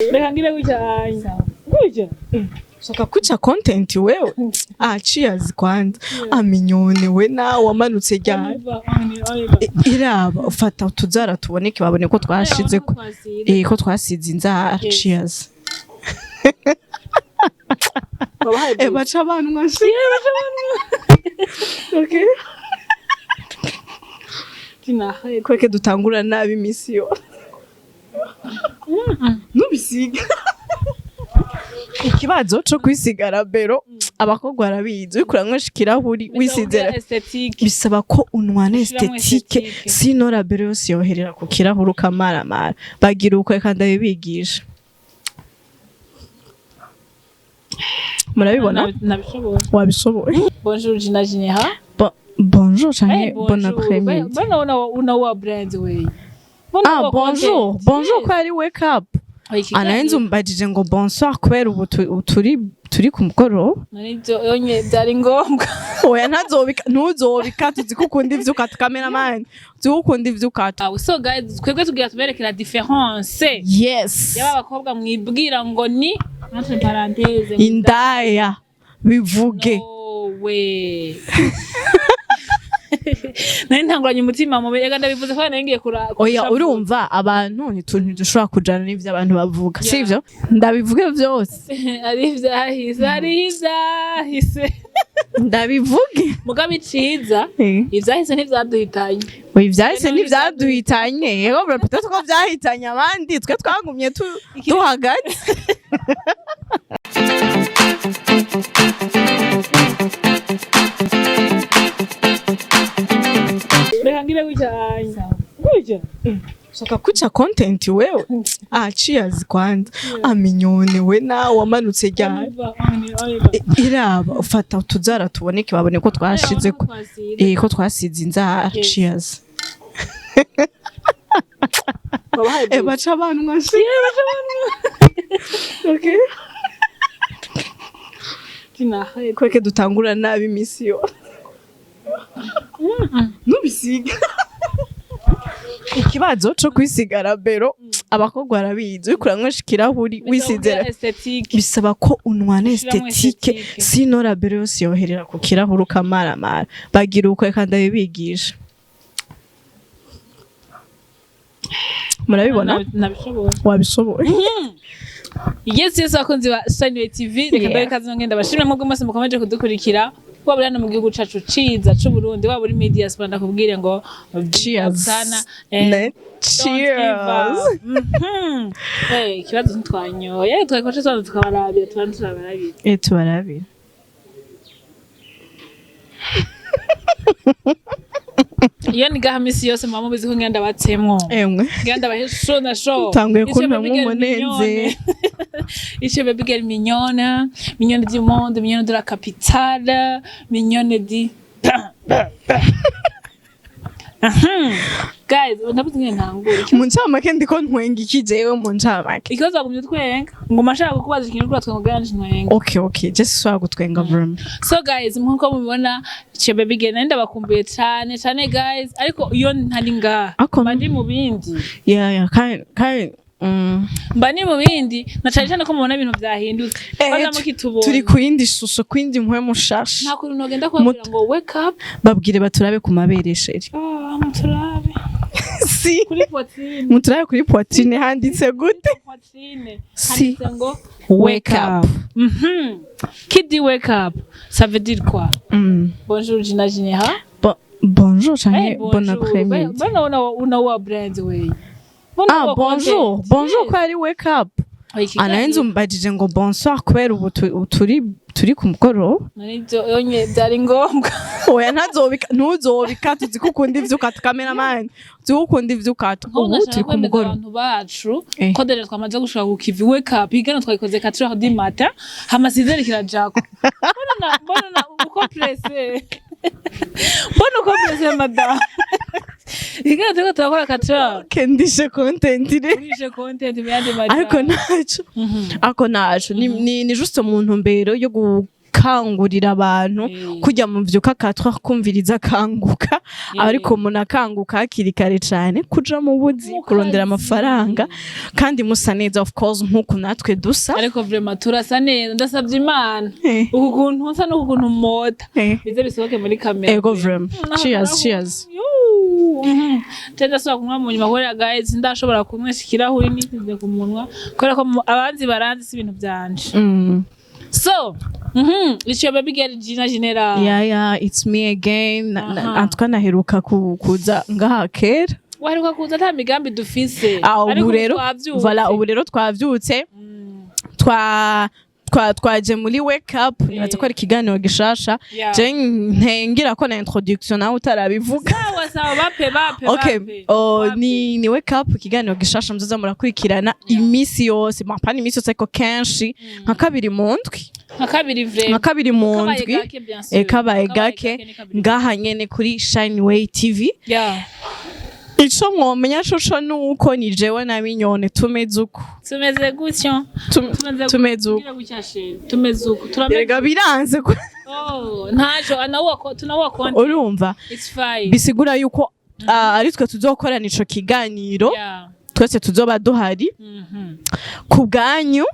Reka ngire gutya. Gutya. Shaka kucha content wewe. Cheers kwanza. Minyone we nawe wamanutse ryari. Iraba ufata utuzara tuboneke babone ko twashize ko. Ko twasize inzara. Cheers. Bacha abantu mwasi. Okay. Kweke dutangura nabi misiyo. Nubisiga. Ikibazo cyo kwisigara bero abakobwa barabizi ukuranywesha kirahuri wisizera bisaba ko unwana esthétique sino la bero yose yoherera ku kirahuri kamaramara bagira uko kandi abibigisha murabibona wabishoboye. Bonjour Gyna. Bonjour change bon après-midi. Bona wa brand way. Bonjour ko ari wake up. Anaenze umbajije ngo bonsoir kubera ubu turi ku mugoro. Onye byari ngombwa. Oya ntuzobika tuzikukunda ivyuka cameraman. Tuzikukunda ivyuka. So guys twebwe tugira tubereke la différence. Yes. Yaba abakobwa mwibwira ngo ni entre parenthèses indaya bivuge. No way. Nari ntanguranye umutima mu bega ndabivuze ko naringiye kura. Oya urumva abantu ntidushobora kujana n'ivyo abantu bavuga sivyo ndabivuge vyose ari ivyahise ndabivuge mugabe iciza ivyahise ntivyaduhitanye. Oya ivyahise ntivyaduhitanye yego peut-être ko vyahitanye abandi twe twagumye duhagaze. Reka ngire gutya. Gutya. Shaka kucha content wewe. Cheers kwanza. Minyone we nawe wamanutse ryari. Iraba ufata utuzara tuboneke babone ko twashize ko. Ko twasize inzara. Cheers. Bacha abantu mwasi. Okay. Kweke dutangura nabi misiyo. Nubisiga. Ikibazo cyo kwisigara bero abakobwa barabizi ukuranywesha kirahuri wisizera bisaba ko unwana esthétique sino la bero yose yoherera ku kirahuri kamaramara bagira uko kandi abibigisha murabibona wabishoboye. Yes akunzi ba Gyna TV reka ndabe kazi ngenda bashimira mwebwe mwese mukomeje kudukurikira waba uri mu gihugu cacu ciza c'u Burundi waba uri media spanda kubwire ngo cheers sana cheers. Kibazo ntwanyoye twakoshe twanze tukabarabira tubarabira iyo ni gahamisi yose mama mubizi ko ngenda batsemwo ngenda bahisho na show tanguye kunta nk'umunenze. Ici baby girl mignonne du monde, mignonne de la capitale, mignonne di guys ndabuze ntangure mu ncamake ndiko ntwenga ikijewe mu ncamake ikibazo bagumye twenga ngo mashaka kukubaza ikintu kuri twenga ganje ntwenga. Okay just so gutwenga vroom. So guys nkuko mubibona Ici baby girl nenda bakumbuye cyane guys ariko iyo ntari ngaha bandi mu bindi kind mba ni mu bindi na cyane ko mubona ibintu byahindutse baza mukitubona turi ku yindi shusho kwindi mpwe mushasha nta kuntu nogenda kwabwira ngo wake up babwire baturabe ku mabere sheri. Muturabe si kuri poitrine muturabe kuri poitrine handitse gute poitrine handitse ngo wake up. Qui dit wake up ça veut dire quoi? Bonjour Gyna. Bonjour change bon après-midi. Bona wa brand way. Bonjour ko ari wake up. Anaenze umbajije ngo bonsoir kubera ubu turi ku mugoro. Onye byari ngombwa. Oya ntuzobika tuzikukunda ivyuka cameraman. Tuzikukunda ivyuka ubu turi ku mugoro. Abantu bacu ko deje twamaze gushaka kukivi wake up igana twayikoze 4h du matin hamasizere kirajako. Bona uko presse. Bona uko presse madame. Igana tuko turakora 4h. Kendishe content ire. Kendishe content myande madame. Ariko naco ni juste umuntu mbero yo kangurira abantu kujya mu vyuka katwa kumviriza kanguka ariko umuntu akanguka hakiri kare cyane kuja mu buzi kurondera amafaranga kandi musa neza of course nkuko natwe dusa ariko vraiment turasa neza ndasabye Imana uku kuntu nsa no kuntu mota bize bisohoke muri kamera ego vraiment cheers tenda so kunywa mu nyuma hore guys ndashobora kunywesha ikirahuri nisize ku munwa kubera ko abanzi baranzi si ibintu byanje so it's your baby girl Gyna General yeah it's me again antwa naheruka kuza ngaha kera waheruka kuza ata migambi dufise ubu rero voilà ubu rero twavyutse twaje muri wake up nibaza ko ari ikiganiro gishasha je ntengira ko na introduction nawe utarabivuga sawa bape okay ni wake up ikiganiro gishasha mzoza murakurikirana imisi yose mapani imisi yose ko kenshi nka kabiri mu ndwi kabaye gake ngaha nyene kuri Shine Way TV ico mwomenya coco nuko ni jewe na Minyone tumeze uko tumeze gutyo tumeze uko turega biranze ko ntajo anawo tunawo konti urumva bisigura yuko ari twe tuzokorana ico kiganiro twese tuzoba duhari ku bwanyu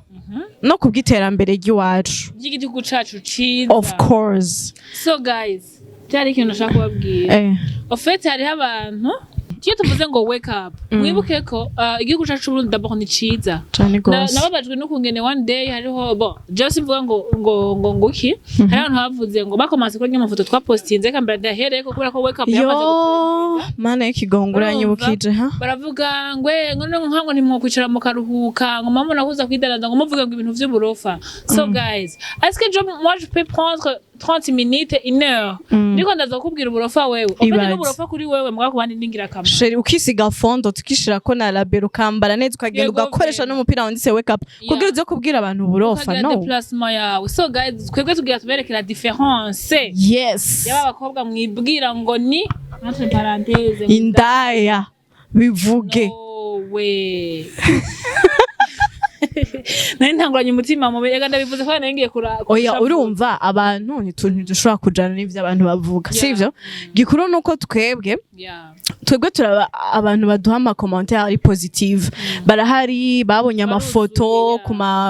no kubwiterambere ry'iwacu ry'igihugu cacu ciza of course so guys cyari ikintu nashaka kubabwira ofete hari abantu kiyo tuvuze ngo wake up mwibuke ko igihugu cacu Burundi d'abord ni ciza nababajwe no kungene one day hariho just mvuga ngo iki hari abantu bavuze ngo bakomanse ko nyamafoto twapostinze kambara dahere ko kubera ko wake up yamaze gukorwa mana y'ikigonguranye bukije baravuga ngwe nkango ntimwokwicara mu karuhuka ngo mama nakuza kwidandaza ngo muvuge ngo ibintu vy'uburofa so guys est-ce que moi je peux prendre 30 minutes, 1 heure. Niko ndaza kubwira uburofa wewe. Ofete uburofa kuri wewe mbwa kubandi ndingira kamera. Sheri ukisiga fondo tukishira ko na labero kambara neza ukagenda ugakoresha n'umupira wanditse wake up. Kugira uze kubwira abantu uburofa no. Déplacement yawe. So guys, kwebwe tugira tuberekera difference. Yes. Yaba bakobwa mwibwira ngo ni entre parenthèse indaya bivuge. No way. Nari ntanguranye umutima mu bega ndabivuze ko nangiye oya urumva abantu ntidushobora kujana n'ivyo abantu bavuga sivyo gikuru nuko twebwe turaba abantu baduha ama commentaire ari positive barahari babonye amafoto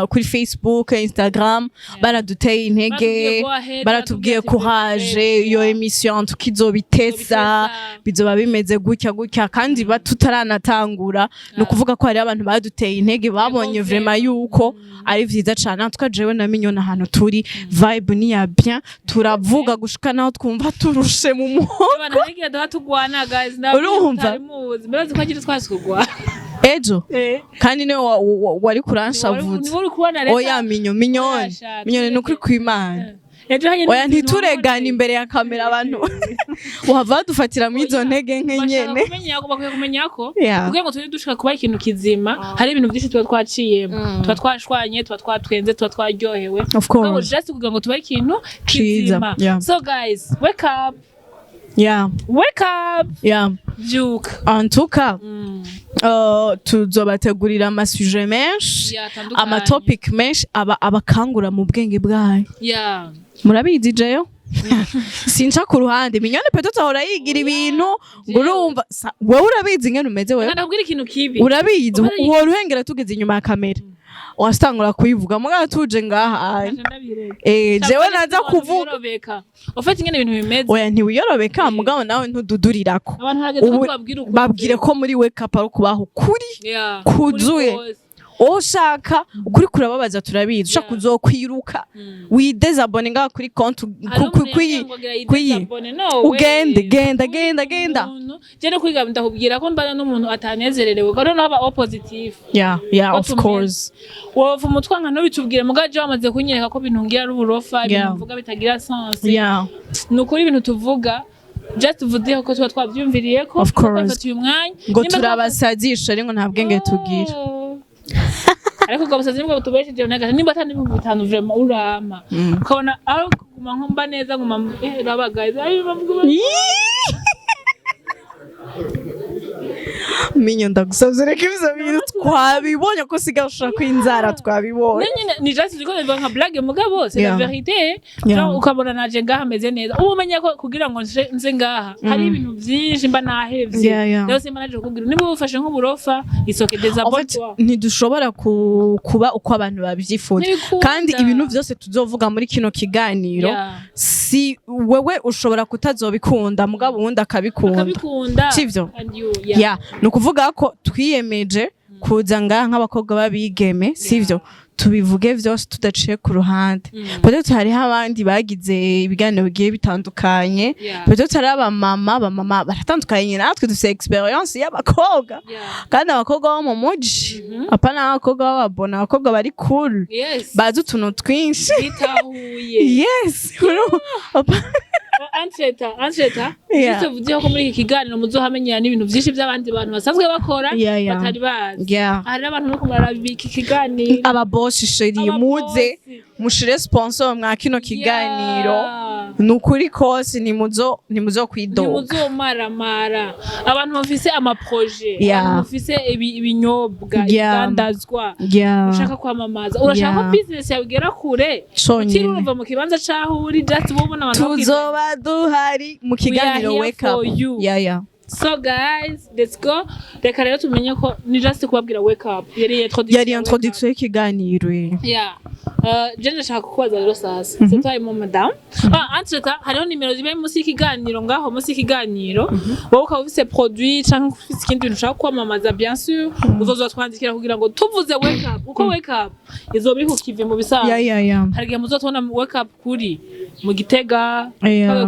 kuri Facebook Instagram baraduteye intege baratubwiye courage iyo emission tukizobiteza bizoba bimeze gutya kandi tutaranatangura no kuvuga ko hari abantu baduteye intege babonye vraiment yuko ari vyiza cyane twajewe na Minyone ahantu turi vibe ni ya bien turavuga gushika naho twumva turushe mu muhogo banagiye tugwana guys urumva murazi ko agira twasukugwa ejo kandi ne wari kuranshavutse oya Minyone nukuri kwimana oya ntituregana imbere ya kamera abantu wava dufatira mu izo ntege nkenyene kumenya ko kugira ngo turi dushaka kuba ikintu kizima hari ibintu byinshi tuba twaciyemo tuba twashwanye tuba twatwenze tuba twaryohewe kuko just kugira ngo tuba ikintu kizima so guys wake up byuka antuka tuzobategurira amasuje menshi amatopic menshi abakangura mu bwenge bwayo murabizi jeyo sinca ku ruhande Minyone peto tahora yigira ibintu ngo urumva wowe urabizi ngene umeze wewe ndabwira ikintu kibi urabizi uhora uhengera tugeze inyuma ya kamera wasitangura kuyivuga mugabo tuje ngaha jewe naza kuvuga ufite ingene ibintu bimeze oya ntiwiyorobeka mugabo nawe ntududurirako babwire ko muri wake up ari kubaho kuri kuzuye ushaka ukuri kurababaza turabizi ushaka uzokwiruka widezabone ngaha kuri konti genda je no kwiga ndakubwira ko mbana n'umuntu atanezererewe ko no haba positive of course wofu mutwa nka no bitubwire mugaje wamaze kunyereka ko bintungira ari uburofa ibintu mvuga bitagira sense nukuri ibintu tuvuga just vudiho ko tuba twabyumviriye ko twafatiye umwanya ngo turabasazisha ariko nta bwenge tugira ariko gabusazi nibwo tubesheje nagaje nimba atandi 5 vraiment urama ukabona ari kuguma nkomba neza nguma raba guys ari bavuga minyo ndagusavye reka ivyo bintu twabibonye ko sigaye ushaka kwinzara twabibonye ni just ziko biva nka blague mugabo c'est la vérité genre ukabona naje ngaha meze neza umenye ko kugira ngo nze ngaha hari ibintu byinshi mba nahevye rero simba naje kugira niba ufashe nk'uburofa isoke désabonne ntidushobora kuba uko abantu babyifuza kandi ibintu byose tuzovuga muri kino kiganiro si wewe ushobora kutazobikunda mugabo wundi akabikunda sivyo no kuvuga ko twiyemeje kuza ngaha nk'abakobwa babigeme sivyo tubivuge vyose tudaciye ku ruhande peut-être hariho abandi bagize ibiganiro bigiye bitandukanye peut-être hari abamama baratandukanye natwe dufite experience y'abakobwa kandi abakobwa bo mu muji apana abakobwa b'ababona abakobwa bari cool bazi utuntu twinshi yes Ancheta juste vous dire ko muri iki kiganiro muzohamenyera n'ibintu byinshi by'abandi bantu basanzwe bakora batari bazi hari abantu no kumara iki kiganiro ababosi sheri muze mushire sponsor mwa kino kiganiro nukuri kose nimuzo kwidoga nimuzo maramara abantu bafise ama projet abantu bafise ibinyobwa ibandazwa ushaka kwamamaza urashaka business yawe igera kure utirumva mu kibanza caho uri just ubona abantu tuzoba duhari mu kiganiro wake up So guys, let's go. Reka rero tumenye ko ni just kubabwira wake up. Yari introduction y'ikiganiro. Je ndashaka kubaza rero sasa. C'est toi mon madame. Ancheta hariho nimero zibe musi y'ikiganiro ngaho musi y'ikiganiro. Wowe ukaba ufise produit cyangwa ufise ikindi bintu ushaka kwamamaza bien sûr. Uzoza twandikira kugira ngo tuvuze wake up. Uko wake up izoba iri kukive mu bisaha. Hari gihe muzotubona wake up kuri mu Gitega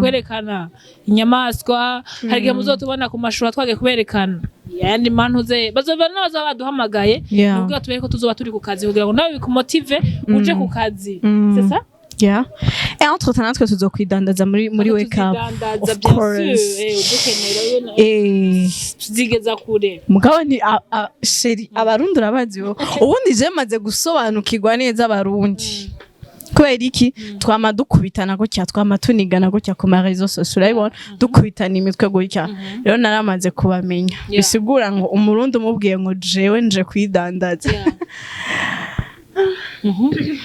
kwerekana inyamaswa. Hari gihe muzotubona ku mashuri twage kuberekana yandi mantuze bazobana baduhamagaye nubwo tubereye ko tuzoba turi ku kazi kugira ngo nawe bikumotive uje ku kazi c'est ça et entre temps natwe tuzokwidandaza muri wake up of course tuzigeza kure mugabo ni sheri abarundi urabazi ubundi je maze gusobanukirwa neza abarundi kubera iki twama dukubitana gutya twama tunigana gutya ku ma réseaux sociaux urabibona dukubitana imitwe gutya rero naramaze kubamenya bisigura ngo umurundi umubwiye ngo jewe nje kwidandaza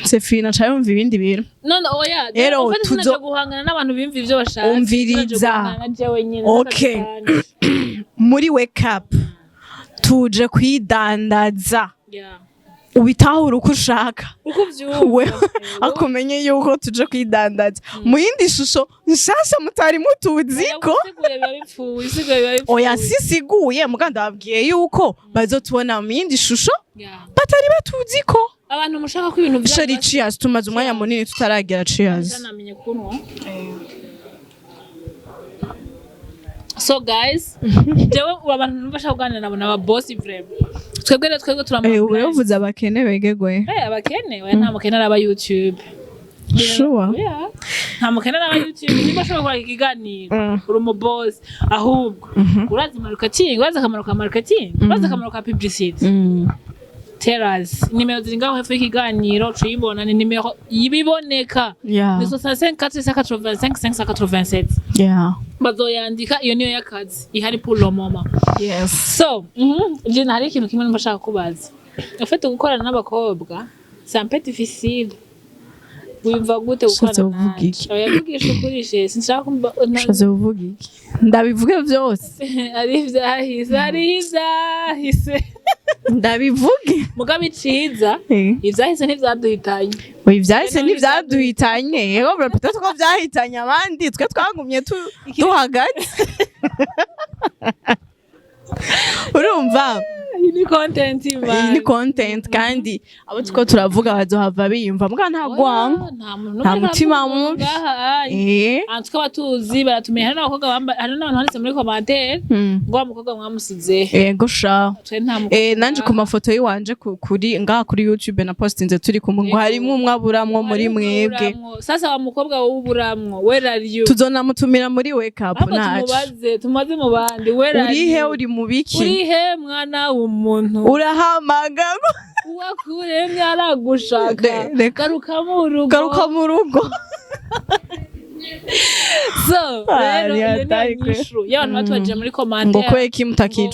c'est fina cyayumva ibindi bintu none oya rero tuzo guhangana n'abantu bimva ivyo bashaka umviriza okay muri wake up tuje kwidandaza ubitahura uko ushaka akumenye yuko tuje kwidandaza mu yindi shusho nshasha mutari mutuziko oya sisiguye muganda babwiye yuko bazotubona mu yindi shusho batari batuziko abantu mushaka ko ibintu byari cheers tumaze umwanya munini tutaragera cheers So guys, jewe abantu bashaka kuganira nabo naba boss vraiment. Twebwe turamukira. Uvuze abakene begegwe. Abakene, we nta mukene araba YouTube. Sure. Nta mukene araba YouTube, niba shobora gukora ikiganiro. Uri mu boss ahubwo. Urazi marketing, urazi akamaro ka marketing, urazi akamaro ka publicity. Tell us, nimero ziri ngaho hepfo y'ikiganiro tuyibona ni nimero yibiboneka. Ni 65 485 587. Bazoyandika iyo niyo yakazi ihari pour le moment. So, je nari ikintu kimwe ndashaka kubaza. Ufite gukorana n'abakobwa, c'est un peu difficile. Wimva gute gukorana? Yavugisha kuri je, sinshaka kumba uvuga iki. Ndabivuge byose. Ari ivyahise. Ndabivuge mugabe iciza ivyahise ntivyaduhitanye ivyahise ntivyaduhitanye yego peut-être ko vyahitanye abandi twe twagumye duhagaze urumva ni content kandi abo tuko turavuga bazohava biyumva muga nta gwango nta mutima mubi antwe batuzi baratumye hari n'abakobwa hari n'abantu handitse muri commentaire ngo wa mukobwa mwamusize yego sha nanje ku mafoto yiwanje kuri ngaha kuri YouTube na postinze turi kumwe ngo harimo umwaburamwo muri mwebwe sasa wa mukobwa w'uburamwo where are you tuzonamutumira muri wake up nacu tumaze mu bandi where are you urihe uri mubiki urihe mwana w'umuntu urahamagara uwakuremye aragushaka garuka mu rugo so rero iyo ni issue y'abantu batubajije muri commentaire ngo kweki mutaki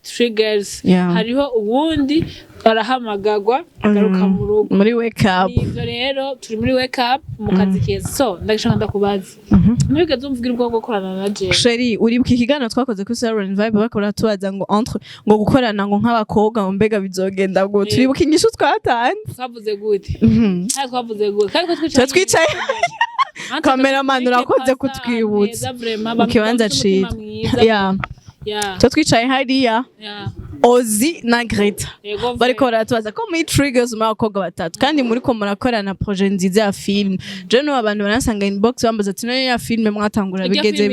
triggers hariho ubundi arahamagagwa agaruka mu rugo muri wake up ivyo rero turi muri wake up mu kazi keza so ndagishaka ndakubaza nibigeze umvugira ubwo gukorana na je Sheri uri bwikigana twakoze kuri Salon Vibe bakora tubaza ngo entre ngo gukorana ngo nk'abakobwa ngo mbega bizogenda ngo turi bukinyisho twatanze twavuze gute twavuze gute kandi twicaye cameraman urakoze kutwibutsa mu kibanza cita twicaye hariya Ozi na Greta bariko baratubaza ko muri triggers mu bakobwa batatu kandi muri ko murakorana projet nziza ya film je no abantu baransanga inbox bambaza ati ya film mwatangura bigeze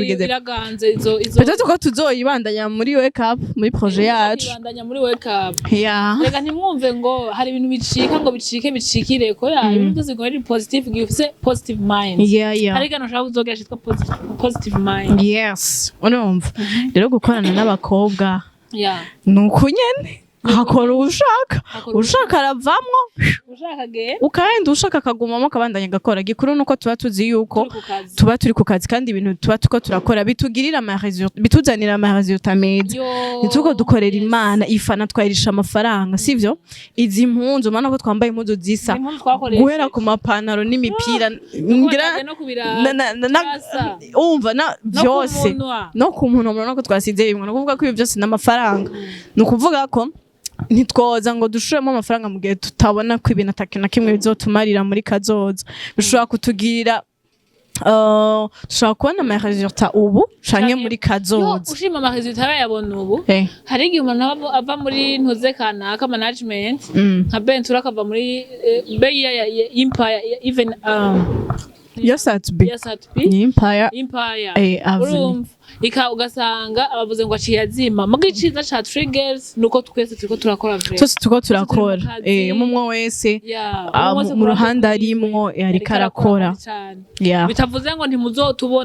peut-être ko tuzoyibandanya muri wake up muri projet yacu ibandanya muri wake up rega ntimwumve ngo hari ibintu bicika ngo bicikire ko ibintu byose ngo ari positive gifise positive mind hari gano shaka uzogera shitwa positive mind yes urumva rero gukorana n'abakobwa nuko nyene hakora ushaka aravamwo ukagenda ushaka akagumamo akabandanya gakora gikuru nuko tuba tuzi yuko tuba turi ku kazi kandi ibintu tuba tuko turakora bituzanira amaresultat meza nituko dukorera Imana ifana twayirisha amafaranga sivyo izi mpunzu mana ko twambaye impunzu zisa guhera ku mapantaro n'imipira umva na vyose no ku muntu umuntu ko twasize bimwe no kuvuga ko ibi byose n'amafaranga no kuvuga ko ntitwoza ngo dushuremo amafaranga mu gihe tutabona ko ibintu atakina kimwe bizotumarira muri kazoza bishobora kutugirira dushobora kubona amaresultat ubu canke muri kazoza ushima amaresultat bayabona ubu hari igihe umuntu ava muri ntuze kanaka management nka Bentura akava muri beya ya Empire even yose atubi ni Empire urumva ugasanga abavuze ngo aciye azima mu giciza ca triggers nuko twese turiko turakora vrema twese turiko turakora umwe wese mu ruhande arimwo ariko arakora bitavuze ngo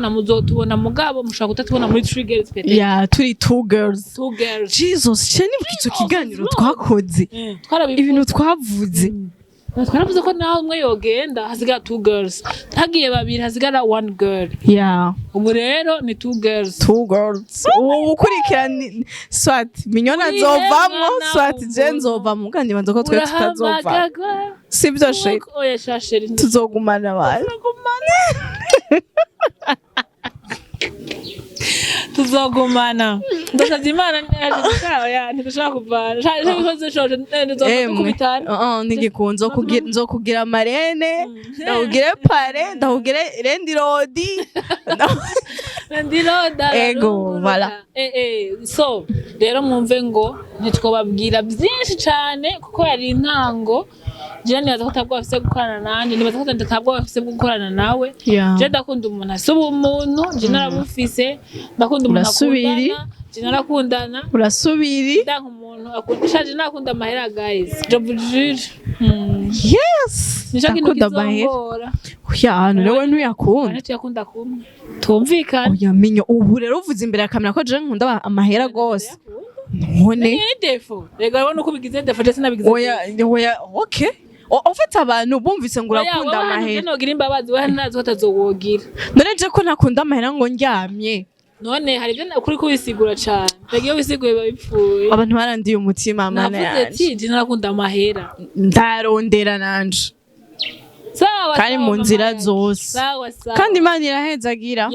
muzotubona mugabo mushaka kutatubona muri triggers pete turi two girls Jesus cyane bw'ico kiganiro twakoze ibintu twavuze twaravuze ko naho umwe yogenda hasigara two girls hagiye babiri hasigara one girl ubu rero ni two girls ukurikirana swat minyona nzovamwo swat je nzovamwo kandi banza ko twe tutazova sibyo sheri tuzogumana bari tuzogumana ndasavye Imana ntidashaka kuvana shaje bikoze shoje nzokubitana nigikunzo kugira marene ndahugire pare ndahugire rendirodi ego voilà so rero mwumve ngo ntitwobabwira byinshi cyane kuko yari intango je nibaza ko tabwo bafise gukorana nande nibaza ko tabwo bafise gukorana nawe je ndakunda umuntu asuba umuntu je narabufise ndakunda umuntu akundana je narakundana urasubiri ndanka umuntu akundisha je nakunda amahera guys je vous jure yes nakunda amahera hano rero ntuyakunda yakunda kumwe tumvikana oya minyo ubu rero uvuze imbere ya kamera ko je nkunda amahera gose none ni defo rega rero uko bigize defo je sinabigize oya okay ofite abantu bumvise ngo urakunda amahera nogira imbabazi we ntazi batazowogira none je ko nakunda amahera ngo ndyamye none hari byo kuri kubisigura cyane regiyo bisiguye babipfuye abantu barandiye umutima mana yaje navuze ati narakunda amahera ndarondera nanje sawa kandi mu nzira zose kandi Imana irahezagira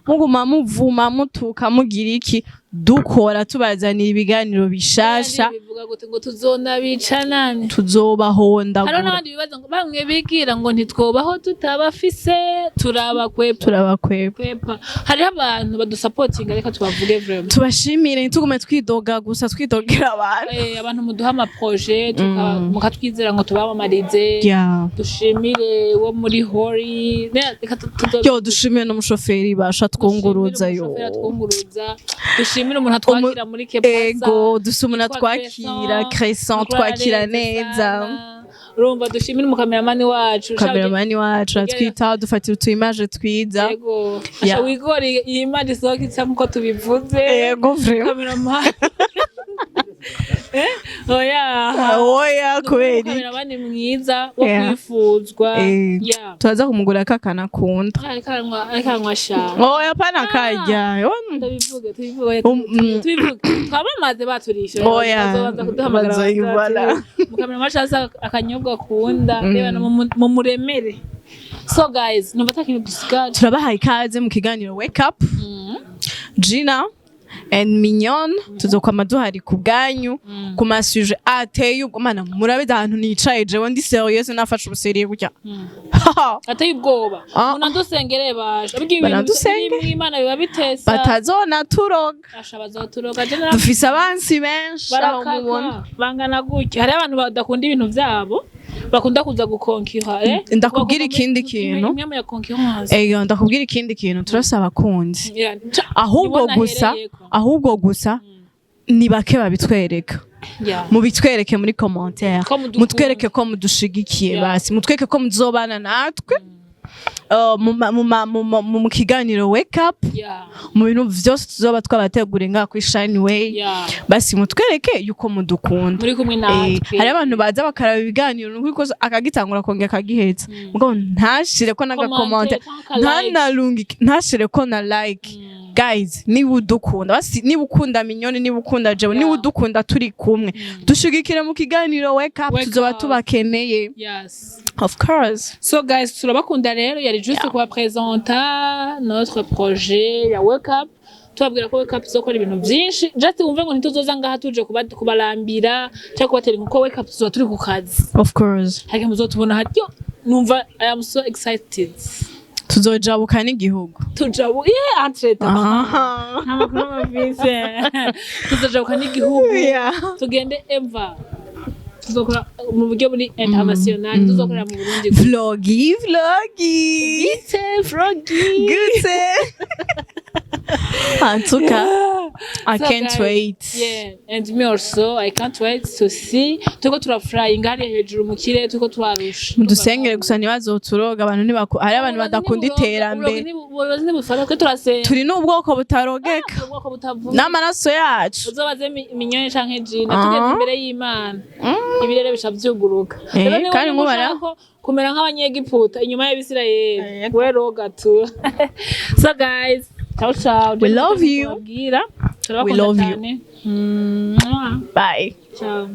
muguma muvuma mutuka mugira iki dukora tubazanira ibiganiro bishasha bivuga gute ngo tuzona bicanane tuzobahonda hari n'abandi bibaza ngo bamwe bigira ngo ntitwobaho tutabafise turabakwepa hari abantu badusupportinga reka tubavuge vraiment tubashimire ntitugume twidoga gusa twidogera abantu muduha ama projet mukatwizera ngo tubamamarize dushimire wo muri hori dushimire n'umushoferi basha twunguruza dushimire umuntu atwakira muri ego dusumuna twakira Crescent twakira neza urumva dushimire umukameramani wacu atwitaho dufatira utu image twiza ego asha wigori iyi image sohokitsa nkuko tubivuze ego vraiment kameramani oya kweli kamera abandi mwiza wo kwifuzwa tuza kumugura kakana kunda arikanywa sha oya pana karya tubivuge twabamaze baturisha bazobanza kuduhamagara mukamera mashasa akanyobwa kunda reba mu muremere. So guys, numva takintu dusigaje turabahaye ikaze mu kiganiro wake up Gyna and Mignon tuzokwama duhari ku bwanyu ku masuje ateye ubwo mana murabe ahantu nicaye jewe ndi serious nafashe ubuseriye gutya ateye ubwoba unadusengereye baje abwiye ibintu Imana biba bitesa batazona turoga ashabaza turoga dufise abansi benshi barakubona bangana gutya hari abantu badakunda ibintu byabo bakunda kuza gukonkiha ndakubwira ikindi kintu ndakubwira ikindi kintu turasaba abakunzi ahubwo gusa ni bake babitwereka mubitwereke muri commentaire mutwereke ko mudushigikiye basi mutwereke ko muzobana natwe mu kiganiro wake up mu bintu vyose tuzoba twabategura ngaha kuri Shine Way basi mutwereke yuko mudukunda muri kumwe natwe hari abantu baza bakaraba ibiganiro nuko akagitangura kongera akagiheza ngo ntashire ko naga commentaire ntashire ko na like guys niba udukunda basi niba ukunda Mignon niba ukunda jewe niba udukunda turi kumwe dushigikire mu kiganiro wake up tuzoba tubakeneye of course. So guys turabakunda rero yari juste kuba présenter notre projet ya wake up tubabwira ko wake up izokora ibintu byinshi just wumve ngo ntituzoza ngaha tuje kubalambira cyangwa kubatera nkuko wake up tuzoba turi ku kazi of course hake muzotubona hati numva I am so excited tuzojabuka n'igihugu ntamakuru mavise tuzojabuka n'igihugu tugende eva tuzokora mu buryo buri international tuzokorera mu Burundi vlogi gute en tout cas I can't wait and me also I can't wait to see tuko turaflying ngari hejuru mu kirere tuko twarusha dusengere gusa nibazoturoga abantu hari abantu badakunda iterambere turi n'ubwoko butarogeka n'amaraso yacu uzobaze Mignon canke Gyna tugeze imbere y'Imana ibirere bishavyuguruka kandi nkubara kumera nk'abanyegiputa inyuma y'Abisirayeli we roga tu. So guys ciao we love you we love you bye ciao.